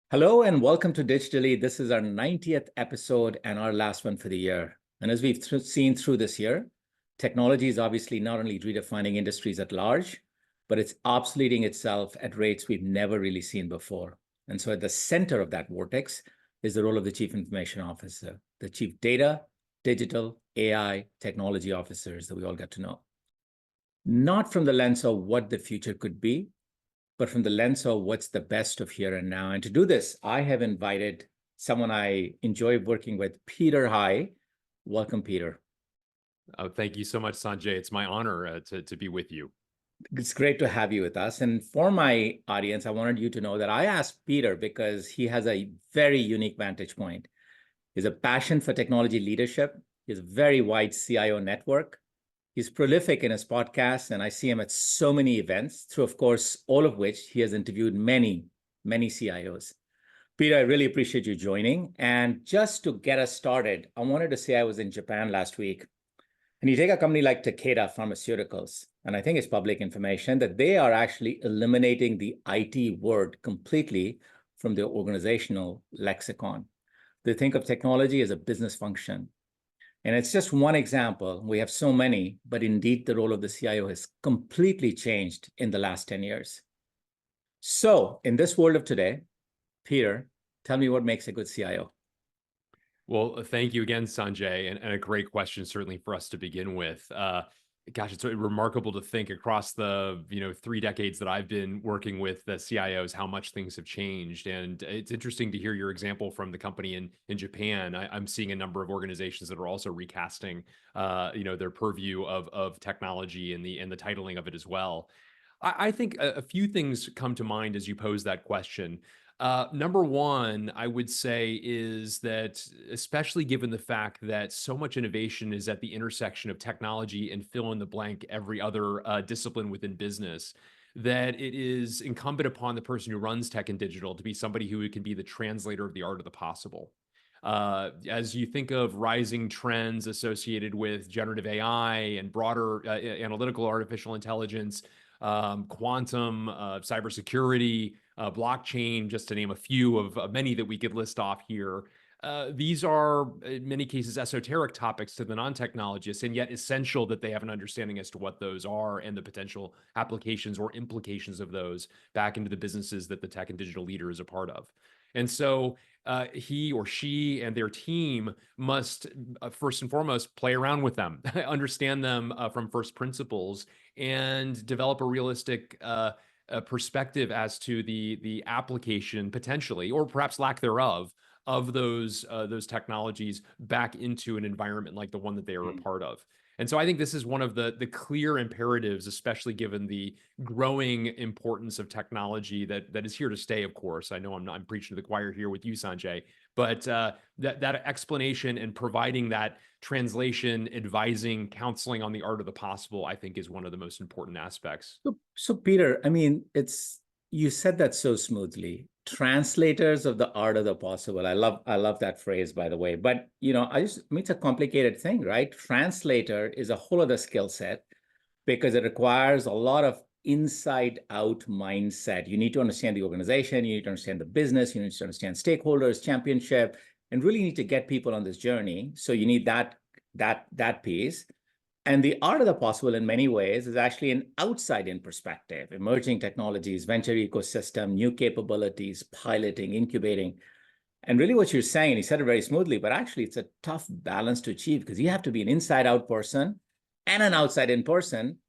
Hello and welcome to Digitally. This is our 90th episode and our last one for the year. And as we've seen through this year, technology is obviously not only redefining industries at large, but it's obsoleting itself at rates we've never really seen before. And so at the center of that vortex is the role of the Chief Information Officer, the Chief Data, Digital, AI, Technology Officers that we all get to know. Not from the lens of what the future could be, but from the lens of what's the best of here and now. And to do this, I have invited someone I enjoy working with, Peter High. Welcome, Peter. Oh, thank you so much, Sanjay. It's my honor to be with you. It's great to have you with us. And for my audience, I wanted you to know that I asked Peter because he has a very unique vantage point. He has a passion for technology leadership. He has a very wide CIO network. He's prolific in his podcasts, and I see him at so many events, through, of course, all of which he has interviewed many, many CIOs. Peter, I really appreciate you joining. And just to get us started, I wanted to say I was in Japan last week. And you take a company like Takeda Pharmaceuticals, and I think it's public information that they are actually eliminating the IT word completely from their organizational lexicon. They think of technology as a business function. And it's just one example. We have so many, but indeed the role of the CIO has completely changed in the last 10 years. So in this world of today, Peter, tell me what makes a good CIO. Well, thank you again, Sanjay, and a great question, certainly for us to begin with. Gosh, it's remarkable to think across the 3 decades that I've been working with the CIOs how much things have changed, and it's interesting to hear your example from the company in Japan. I'm seeing a number of organizations that are also recasting, their purview of technology and the titling of it as well. I think a few things come to mind as you pose that question. Number one, I would say is that, especially given the fact that so much innovation is at the intersection of technology and fill in the blank every other discipline within business, that it is incumbent upon the person who runs tech and digital to be somebody who can be the translator of the art of the possible. As you think of rising trends associated with generative AI and broader analytical artificial intelligence, quantum, cybersecurity, blockchain, just to name a few of many that we could list off here. These are, in many cases, esoteric topics to the non-technologists, and yet essential that they have an understanding as to what those are and the potential applications or implications of those back into the businesses that the tech and digital leader is a part of. And so he or she and their team must, first and foremost, play around with them, understand them from first principles, and develop a realistic perspective as to the application potentially, or perhaps lack thereof, of those technologies back into an environment like the one that they are a part of. And so I think this is one of the clear imperatives, especially given the growing importance of technology that is here to stay, of course. I know I'm preaching to the choir here with you, Sanjay, but that explanation and providing that translation, advising, counseling on the art of the possible, I think is one of the most important aspects. So Peter, I mean, you said that so smoothly. Translators of the art of the possible. I love that phrase, by the way. But it's a complicated thing, right? Translator is a whole other skill set because it requires a lot of inside out mindset. You need to understand the organization, you need to understand the business, you need to understand stakeholders, championship, and really need to get people on this journey. So you need that piece. And the art of the possible in many ways is actually an outside-in perspective, emerging technologies, venture ecosystem, new capabilities, piloting, incubating. And really what you're saying, and you said it very smoothly, but actually it's a tough balance to achieve because you have to be an inside-out person and an outside-in person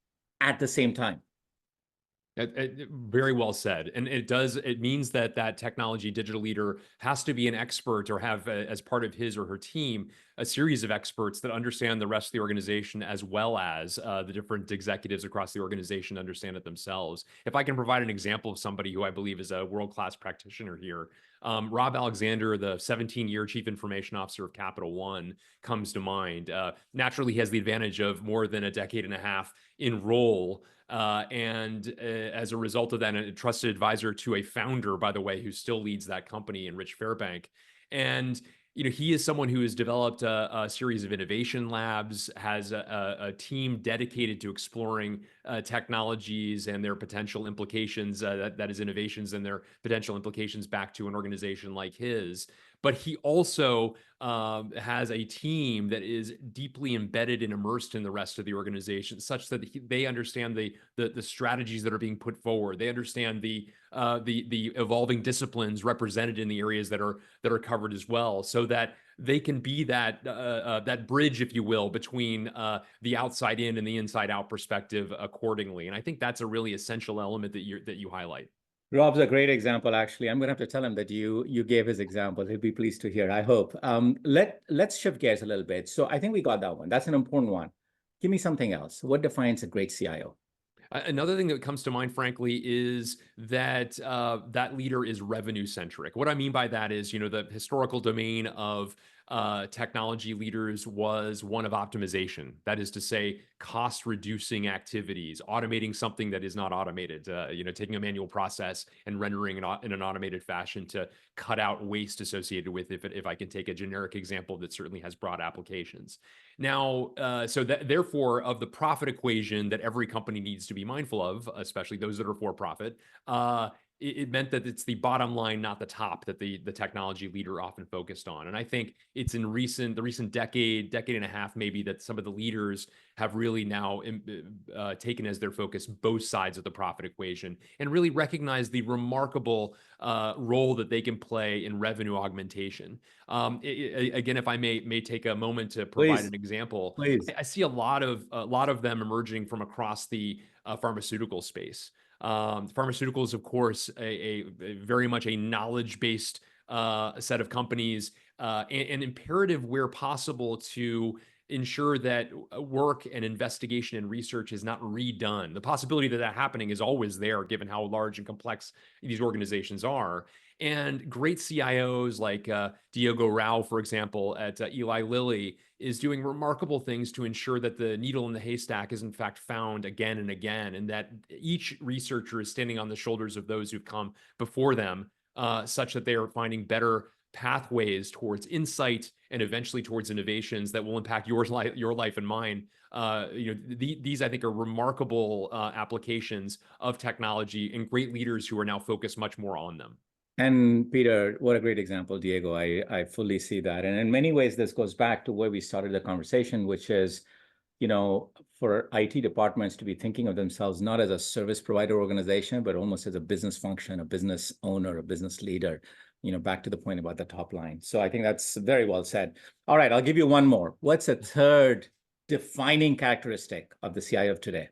at the same time. Very well said. And it means that technology digital leader has to be an expert or have, as part of his or her team, a series of experts that understand the rest of the organization, as well as the different executives across the organization understand it themselves. If I can provide an example of somebody who I believe is a world-class practitioner here, Rob Alexander, the 17-year chief information officer of Capital One, comes to mind. Naturally, he has the advantage of more than a decade and a half in role, and as a result of that, a trusted advisor to a founder, by the way, who still leads that company, in Rich Fairbank. And he is someone who has developed a series of innovation labs, has a team dedicated to exploring technologies and their potential implications, that is innovations and their potential implications back to an organization like his. But he also has a team that is deeply embedded and immersed in the rest of the organization, such that they understand the strategies that are being put forward. They understand the evolving disciplines represented in the areas that are covered as well, so that they can be that bridge, if you will, between the outside in and the inside out perspective accordingly. And I think that's a really essential element that you highlight. Rob's a great example, actually. I'm going to have to tell him that you gave his example. He'll be pleased to hear, I hope. Let's shift gears a little bit. So I think we got that one. That's an important one. Give me something else. What defines a great CIO? Another thing that comes to mind, frankly, is that that leader is revenue centric. What I mean by that is, the historical domain of technology leaders was one of optimization. That is to say, cost reducing activities, automating something that is not automated. Taking a manual process and rendering it in an automated fashion to cut out waste associated with it. If I can take a generic example that certainly has broad applications. Now, so that therefore, of the profit equation that every company needs to be mindful of, especially those that are for profit, it meant that it's the bottom line, not the top, that the technology leader often focused on. And I think it's in the recent decade and a half, maybe, that some of the leaders have really now taken as their focus both sides of the profit equation and really recognize the remarkable role that they can play in revenue augmentation. Again, if I may take a moment to provide Please, an example, please. I see a lot of them emerging from across the pharmaceutical space. Pharmaceuticals, of course, a very much a knowledge-based set of companies, and imperative where possible to ensure that work and investigation and research is not redone. The possibility that happening is always there, given how large and complex these organizations are. And great CIOs like Diego Rao, for example, at Eli Lilly, is doing remarkable things to ensure that the needle in the haystack is in fact found again and again, and that each researcher is standing on the shoulders of those who've come before them, such that they are finding better pathways towards insight and eventually towards innovations that will impact your life and mine. These I think are remarkable applications of technology and great leaders who are now focused much more on them. And Peter, what a great example, Diego. I fully see that. And in many ways, this goes back to where we started the conversation, which is, for IT departments to be thinking of themselves not as a service provider organization, but almost as a business function, a business owner, a business leader, back to the point about the top line. So I think that's very well said. All right, I'll give you one more. What's a third defining characteristic of the CIO of today?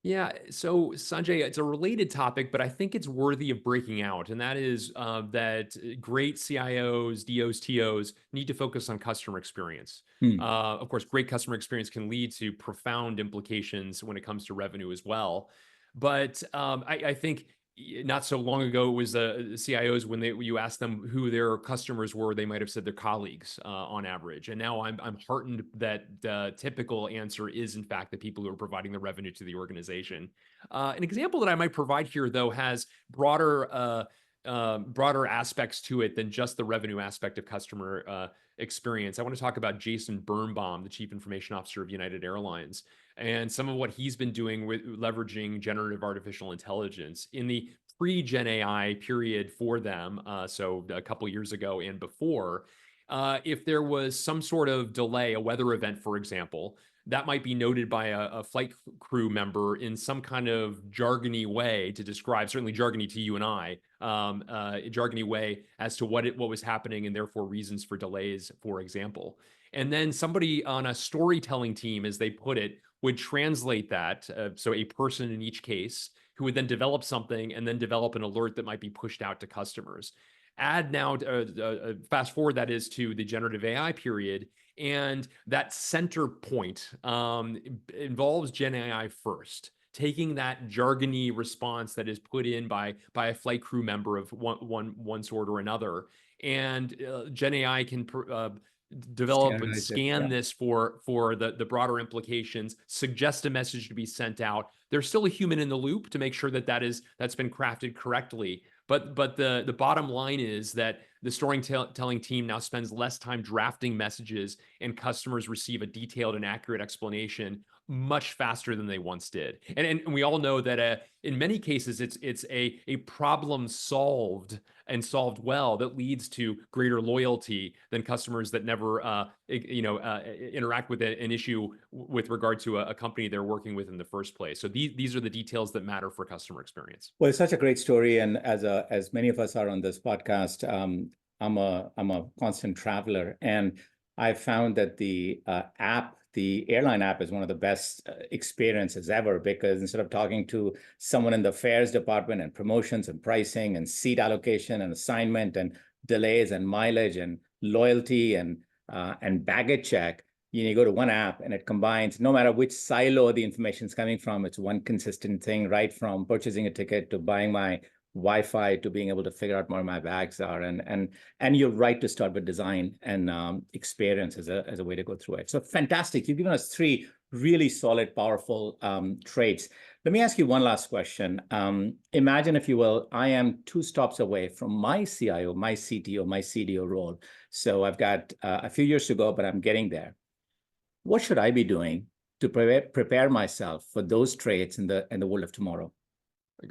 Yeah, so Sanjay, it's a related topic, but I think it's worthy of breaking out. And that is that great CIOs, DOs, TOs need to focus on customer experience. Hmm. Of course, great customer experience can lead to profound implications when it comes to revenue as well. But I think not so long ago, it was CIOs, when you asked them who their customers were, they might have said their colleagues on average. And now I'm heartened that the typical answer is, in fact, the people who are providing the revenue to the organization. An example that I might provide here, though, has broader aspects to it than just the revenue aspect of customer experience. I want to talk about Jason Birnbaum, the Chief Information Officer of United Airlines, and some of what he's been doing with leveraging generative artificial intelligence in the pre-Gen AI period for them. So a couple years ago and before, if there was some sort of delay, a weather event, for example, that might be noted by a flight crew member in some kind of jargony way to describe, certainly jargony to you and I, a jargony way as to what was happening and therefore reasons for delays, for example. And then somebody on a storytelling team, as they put it, would translate that. So a person in each case who would then develop something and then develop an alert that might be pushed out to customers. Add now, fast forward, that is, to the generative AI period. And that center point involves Gen AI first, taking that jargony response that is put in by a flight crew member of one sort or another. And Gen AI can develop and Standardize it. scan Yeah. this for the broader implications, suggest a message to be sent out. There's still a human in the loop to make sure that that's been crafted correctly. But the bottom line is that the storytelling team now spends less time drafting messages, and customers receive a detailed and accurate explanation much faster than they once did. And we all know that in many cases it's a problem solved and solved well that leads to greater loyalty than customers that never interact with an issue with regard to a company they're working with in the first place. So these are the details that matter for customer experience. Well, it's such a great story, and as many of us are on this podcast, I'm a constant traveler, and I found that the airline app, is one of the best experiences ever, because instead of talking to someone in the fares department and promotions and pricing and seat allocation and assignment and delays and mileage and loyalty and baggage check, you go to one app and it combines, no matter which silo the information is coming from, it's one consistent thing, right from purchasing a ticket to buying my Wi-Fi to being able to figure out where my bags are. And you're right to start with design and experience as a way to go through it. So fantastic. You've given us three really solid, powerful traits. Let me ask you one last question. Imagine, if you will, I am 2 stops away from my CIO, my CTO, my CDO role. So I've got a few years to go, but I'm getting there. What should I be doing to prepare myself for those traits in the world of tomorrow?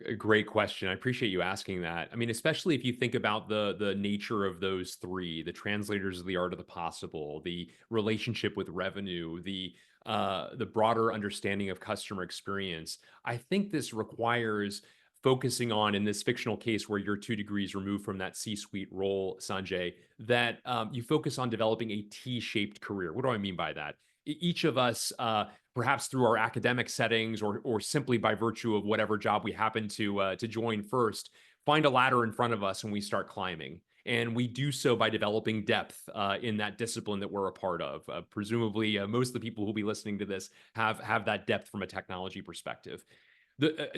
A great question. I appreciate you asking that. I mean, especially if you think about the nature of those three: the translators of the art of the possible, the relationship with revenue, the broader understanding of customer experience. I think this requires focusing on, in this fictional case where you're 2 degrees removed from that C-suite role, Sanjay, that you focus on developing a T-shaped career. What do I mean by that? Each of us, perhaps through our academic settings or simply by virtue of whatever job we happen to join first, find a ladder in front of us and we start climbing. And we do so by developing depth in that discipline that we're a part of. Presumably, most of the people who will be listening to this have that depth from a technology perspective.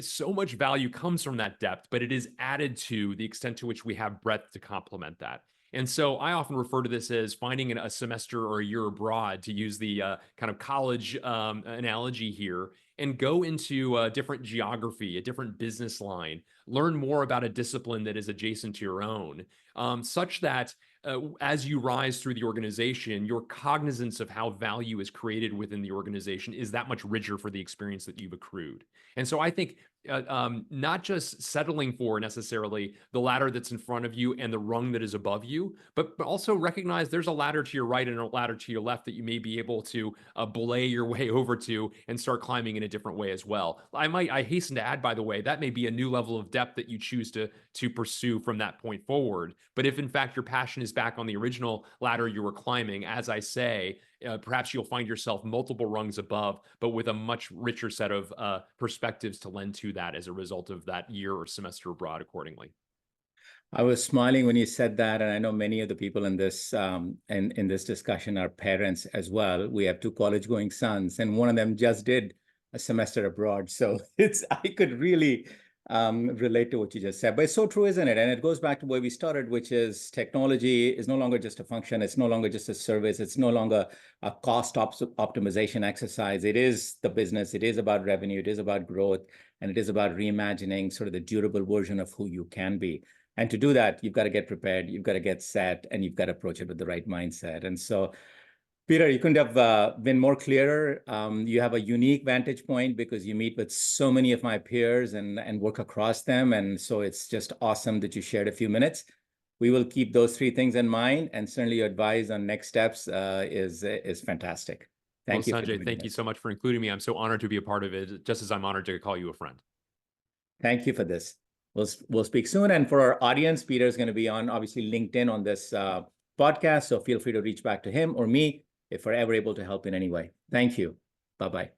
So much value comes from that depth, but it is added to the extent to which we have breadth to complement that. And so I often refer to this as finding a semester or a year abroad, to use the kind of college analogy here, and go into a different geography, a different business line, learn more about a discipline that is adjacent to your own, such that as you rise through the organization, your cognizance of how value is created within the organization is that much richer for the experience that you've accrued. And so I think not just settling for necessarily the ladder that's in front of you and the rung that is above you, but also recognize there's a ladder to your right and a ladder to your left that you may be able to belay your way over to and start climbing in a different way as well. I hasten to add, by the way, that may be a new level of depth that you choose to pursue from that point forward. But if in fact your passion is back on the original ladder you were climbing, as I say, perhaps you'll find yourself multiple rungs above, but with a much richer set of perspectives to lend to that as a result of that year or semester abroad accordingly. I was smiling when you said that, and I know many of the people in this in this discussion are parents as well. We have 2 college-going sons, and one of them just did a semester abroad. So I could really relate to what you just said. But it's so true, isn't it? And it goes back to where we started, which is technology is no longer just a function. It's no longer just a service. It's no longer a cost optimization exercise. It is the business. It is about revenue. It is about growth. And it is about reimagining sort of the durable version of who you can be. And to do that, you've got to get prepared. You've got to get set, and you've got to approach it with the right mindset. And so, Peter, you couldn't have been more clearer. You have a unique vantage point because you meet with so many of my peers and work across them. And so it's just awesome that you shared a few minutes. We will keep those 3 things in mind, and certainly your advice on next steps is fantastic. Thank you. Sanjay, thank you so much for including me. I'm so honored to be a part of it, just as I'm honored to call you a friend. Thank you for this. We'll speak soon. And for our audience, Peter is going to be on, obviously, LinkedIn on this podcast. So feel free to reach back to him or me if we're ever able to help in any way. Thank you. Bye-bye.